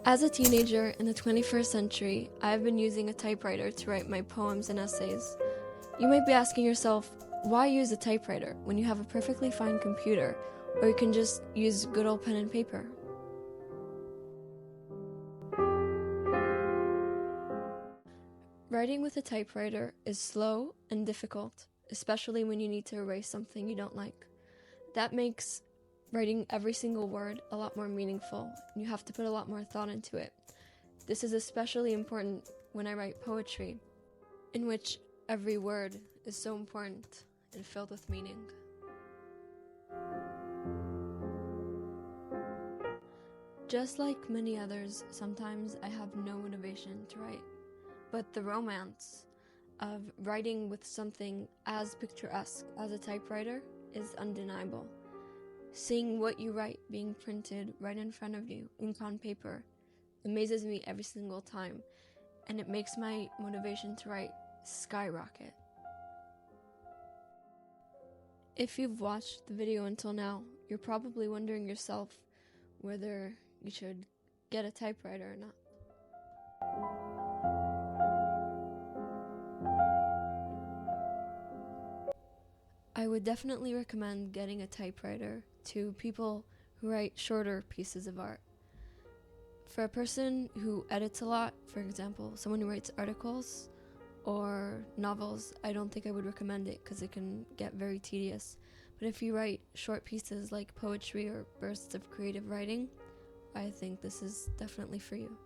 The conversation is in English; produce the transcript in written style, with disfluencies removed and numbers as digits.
As a teenager in the 21st century, I have been using a typewriter to write my poems and essays. You might be asking yourself, why use a typewriter when you have a perfectly fine computer, or you can just use good old pen and paper? Writing with a typewriter is slow and difficult, especially when you need to erase something you don't like. That makes writing every single word a lot more meaningful, and you have to put a lot more thought into it. This is especially important when I write poetry, in which every word is so important and filled with meaning. Just like many others, sometimes I have no motivation to write, but the romance of writing with something as picturesque as a typewriter is undeniable. Seeing what you write being printed right in front of you, ink on paper, amazes me every single time, and it makes my motivation to write skyrocket. If you've watched the video until now, you're probably wondering yourself whether you should get a typewriter or not. I would definitely recommend getting a typewriter to people who write shorter pieces of art. For a person who edits a lot, for example, someone who writes articles or novels, I don't think I would recommend it because it can get very tedious. But if you write short pieces like poetry or bursts of creative writing, I think this is definitely for you.